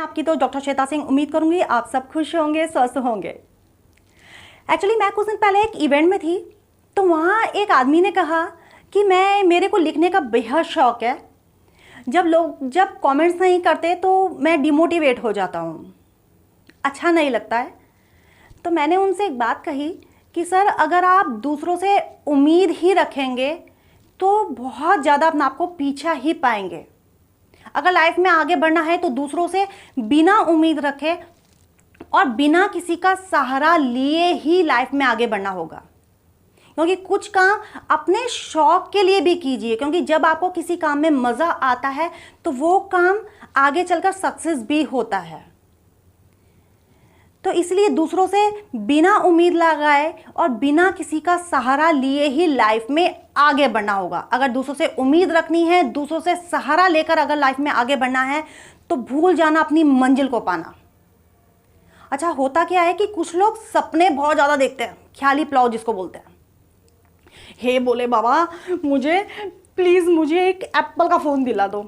आपकी तो डॉक्टर श्वेता सिंह। उम्मीद करूंगी आप सब खुश होंगे, स्वस्थ होंगे। एक्चुअली मैं कुछ दिन पहले एक इवेंट में थी, तो वहाँ एक आदमी ने कहा कि मेरे को लिखने का बेहद शौक है। जब कमेंट्स नहीं करते तो मैं डिमोटिवेट हो जाता हूँ, अच्छा नहीं लगता है। तो मैंने उनसे एक बात कही कि सर, अगर आप दूसरों से उम्मीद ही रखेंगे तो बहुत ज़्यादा अपने आप को पीछा ही पाएंगे। अगर लाइफ में आगे बढ़ना है तो दूसरों से बिना उम्मीद रखे और बिना किसी का सहारा लिए ही लाइफ में आगे बढ़ना होगा। क्योंकि कुछ काम अपने शौक के लिए भी कीजिए, क्योंकि जब आपको किसी काम में मज़ा आता है तो वो काम आगे चलकर सक्सेस भी होता है। तो इसलिए दूसरों से बिना उम्मीद लगाए और बिना किसी का सहारा लिए ही लाइफ में आगे बढ़ना होगा। अगर दूसरों से उम्मीद रखनी है, दूसरों से सहारा लेकर अगर लाइफ में आगे बढ़ना है तो भूल जाना अपनी मंजिल को पाना। अच्छा, होता क्या है कि कुछ लोग सपने बहुत ज़्यादा देखते हैं, ख्याली प्लाव जिसको बोलते हैं। हे बोले बाबा, मुझे एक एप्पल का फ़ोन दिला दो।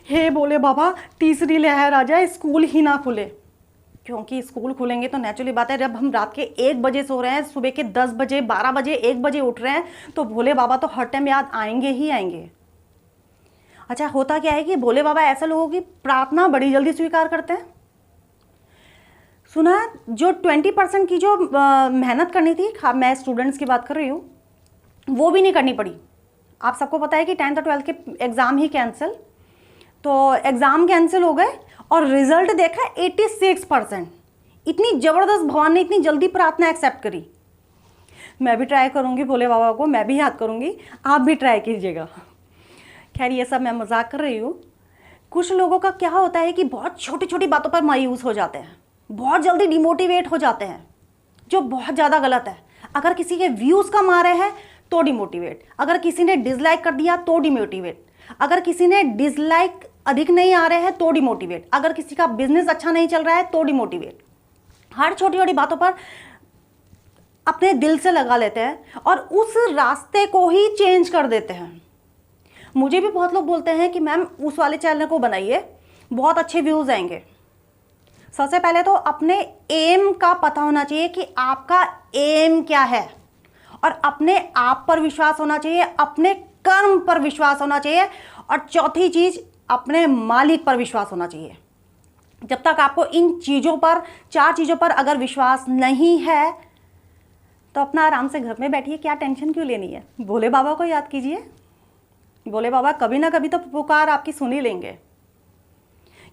हे बोले बाबा, तीसरी लहर आ जाए, स्कूल ही ना खुले। क्योंकि स्कूल खुलेंगे तो नेचुरली बात है, जब हम रात के 1 बजे सो रहे हैं, सुबह के 10 बजे, 12 बजे, 1 बजे उठ रहे हैं, तो भोले बाबा तो हर टाइम याद आएंगे ही आएंगे। अच्छा, होता क्या है कि भोले बाबा ऐसे लोगों की प्रार्थना बड़ी जल्दी स्वीकार करते हैं। सुना, जो 20% की जो मेहनत करनी थी, मैं स्टूडेंट्स की बात कर रही हूँ, वो भी नहीं करनी पड़ी। आप सबको पता है कि 10th और 12th के एग्ज़ाम ही कैंसिल, तो एग्ज़ाम कैंसिल हो गए और रिजल्ट देखा 86%। इतनी ज़बरदस्त भगवान ने इतनी जल्दी प्रार्थना एक्सेप्ट करी। मैं भी ट्राई करूँगी भोले बाबा को, मैं भी याद करूँगी, आप भी ट्राई कीजिएगा। खैर, ये सब मैं मजाक कर रही हूँ। कुछ लोगों का क्या होता है कि बहुत छोटी छोटी बातों पर मायूस हो जाते हैं, बहुत जल्दी डिमोटिवेट हो जाते हैं, जो बहुत ज़्यादा गलत है। अगर किसी के व्यूज़ कम आ रहे हैं तो डिमोटिवेट, अगर किसी ने डिसलाइक कर दिया तो डिमोटिवेट, अगर किसी ने डिसलाइक अधिक नहीं आ रहे हैं तो डिमोटिवेट, अगर किसी का बिजनेस अच्छा नहीं चल रहा है तो डिमोटिवेट। हर छोटी छोटी बातों पर अपने दिल से लगा लेते हैं और उस रास्ते को ही चेंज कर देते हैं। मुझे भी बहुत लोग बोलते हैं कि मैम उस वाले चैनल को बनाइए, बहुत अच्छे व्यूज़ आएंगे। सबसे पहले तो अपने एम का पता होना चाहिए कि आपका एम क्या है, और अपने आप पर विश्वास होना चाहिए, अपने कर्म पर विश्वास होना चाहिए, और चौथी चीज़ अपने मालिक पर विश्वास होना चाहिए। जब तक आपको इन चीज़ों पर, 4 चीज़ों पर अगर विश्वास नहीं है तो अपना आराम से घर में बैठिए, क्या टेंशन क्यों लेनी है। भोले बाबा को याद कीजिए, भोले बाबा कभी ना कभी तो पुकार आपकी सुन ही लेंगे।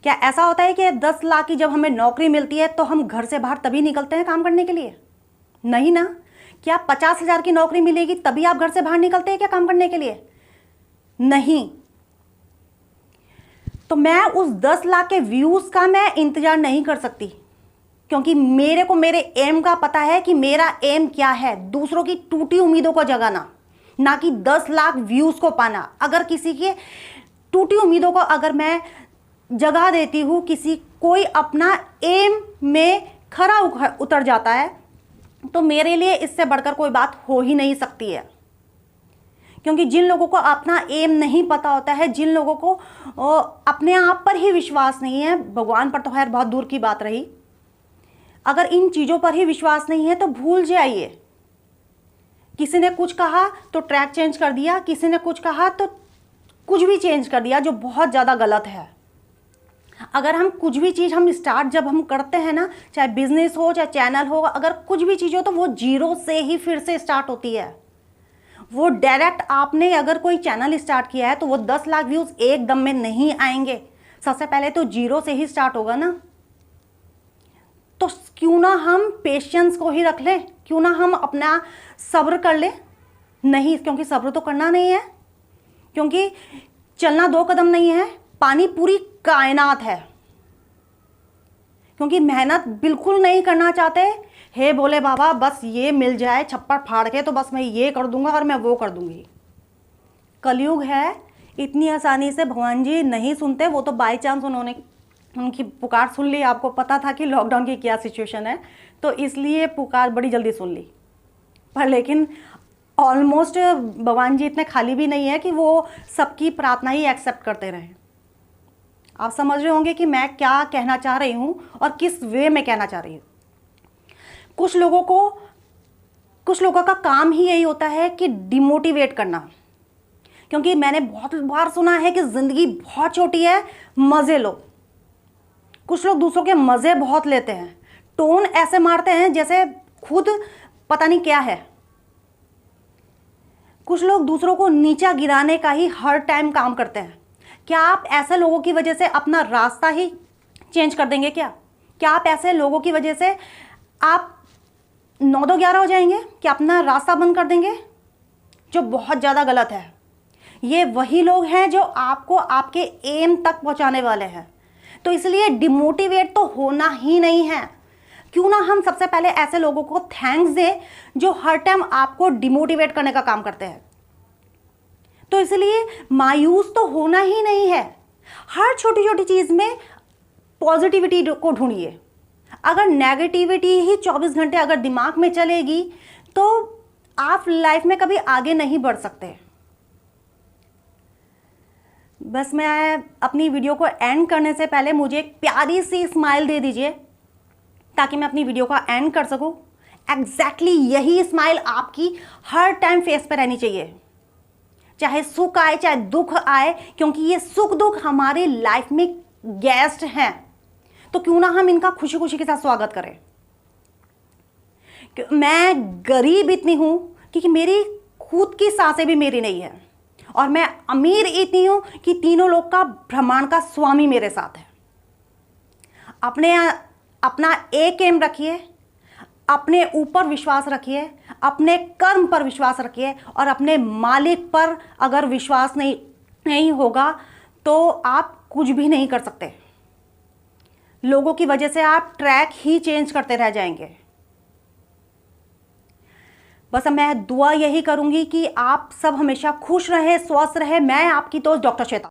क्या ऐसा होता है कि 10 लाख की जब हमें नौकरी मिलती है तो हम घर से बाहर तभी निकलते हैं काम करने के लिए? नहीं ना। क्या 50,000 की नौकरी मिलेगी तभी आप घर से बाहर निकलते हैं क्या काम करने के लिए? नहीं। तो मैं उस 10 लाख के व्यूज़ का मैं इंतज़ार नहीं कर सकती, क्योंकि मेरे को मेरे एम का पता है कि मेरा एम क्या है। दूसरों की टूटी उम्मीदों को जगाना, ना कि 10 लाख व्यूज़ को पाना। अगर किसी की टूटी उम्मीदों को अगर मैं जगा देती हूँ, कोई अपना एम में खरा उतर जाता है, तो मेरे लिए इससे बढ़कर कोई बात हो ही नहीं सकती है। क्योंकि जिन लोगों को अपना एम नहीं पता होता है, जिन लोगों को अपने आप पर ही विश्वास नहीं है, भगवान पर तो खैर बहुत दूर की बात रही, अगर इन चीज़ों पर ही विश्वास नहीं है तो भूल जाइए। किसी ने कुछ कहा तो ट्रैक चेंज कर दिया, किसी ने कुछ कहा तो कुछ भी चेंज कर दिया, जो बहुत ज़्यादा गलत है। अगर हम कुछ भी चीज़ हम स्टार्ट जब हम करते हैं ना, चाहे बिजनेस हो चाहे चैनल हो, अगर कुछ भी चीज़ हो तो वो जीरो से ही फिर से स्टार्ट होती है। वो डायरेक्ट आपने अगर कोई चैनल स्टार्ट किया है तो वो 10 लाख व्यूज़ एकदम में नहीं आएंगे, सबसे पहले तो जीरो से ही स्टार्ट होगा ना। तो क्यों ना हम पेशेंस को ही रख लें, क्यों ना हम अपना सब्र कर लें। नहीं, क्योंकि सब्र तो करना नहीं है, क्योंकि चलना 2 कदम नहीं है, पानी पूरी कायनात है। क्योंकि मेहनत बिल्कुल नहीं करना चाहते, हे बोले बाबा बस ये मिल जाए छप्पर फाड़ के तो बस मैं ये कर दूंगा और मैं वो कर दूंगी। कलयुग है, इतनी आसानी से भगवान जी नहीं सुनते। वो तो बाय चांस उन्होंने उनकी पुकार सुन ली, आपको पता था कि लॉकडाउन की क्या सिचुएशन है, तो इसलिए पुकार बड़ी जल्दी सुन ली। पर लेकिन ऑलमोस्ट भगवान जी इतने खाली भी नहीं है कि वो सबकी प्रार्थना ही एक्सेप्ट करते रहें। आप समझ रहे होंगे कि मैं क्या कहना चाह रही हूं और किस वे में कहना चाह रही हूं। कुछ लोगों का काम ही यही होता है कि डिमोटिवेट करना, क्योंकि मैंने बहुत बार सुना है कि जिंदगी बहुत छोटी है, मजे लो। कुछ लोग दूसरों के मजे बहुत लेते हैं, टोन ऐसे मारते हैं जैसे खुद पता नहीं क्या है। कुछ लोग दूसरों को नीचा गिराने का ही हर टाइम काम करते हैं। क्या आप ऐसे लोगों की वजह से अपना रास्ता ही चेंज कर देंगे? क्या आप ऐसे लोगों की वजह से आप 9-11 हो जाएंगे? क्या अपना रास्ता बंद कर देंगे? जो बहुत ज़्यादा गलत है। ये वही लोग हैं जो आपको आपके एम तक पहुंचाने वाले हैं। तो इसलिए डिमोटिवेट तो होना ही नहीं है। क्यों ना हम सबसे पहले ऐसे लोगों को थैंक्स दें जो हर टाइम आपको डिमोटिवेट करने का काम करते हैं। तो इसलिए मायूस तो होना ही नहीं है। हर छोटी छोटी चीज में पॉजिटिविटी को ढूंढिए। अगर नेगेटिविटी ही 24 घंटे अगर दिमाग में चलेगी तो आप लाइफ में कभी आगे नहीं बढ़ सकते। बस मैं अपनी वीडियो को एंड करने से पहले मुझे एक प्यारी सी स्माइल दे दीजिए ताकि मैं अपनी वीडियो का एंड कर सकूं। एग्जैक्टली यही स्माइल आपकी हर टाइम फेस पे रहनी चाहिए, चाहे सुख आए चाहे दुख आए, क्योंकि ये सुख दुख हमारी लाइफ में गेस्ट हैं। तो क्यों ना हम इनका खुशी खुशी के साथ स्वागत करें। मैं गरीब इतनी हूं क्योंकि मेरी खुद की सांसें भी मेरी नहीं है, और मैं अमीर इतनी हूं कि तीनों लोग का ब्रह्मांड का स्वामी मेरे साथ है। अपना एक एम रखिए, अपने ऊपर विश्वास रखिए, अपने कर्म पर विश्वास रखिए, और अपने मालिक पर अगर विश्वास नहीं होगा तो आप कुछ भी नहीं कर सकते। लोगों की वजह से आप ट्रैक ही चेंज करते रह जाएंगे। बस मैं दुआ यही करूंगी कि आप सब हमेशा खुश रहे, स्वस्थ रहे। मैं आपकी दोस्त डॉक्टर श्वेता।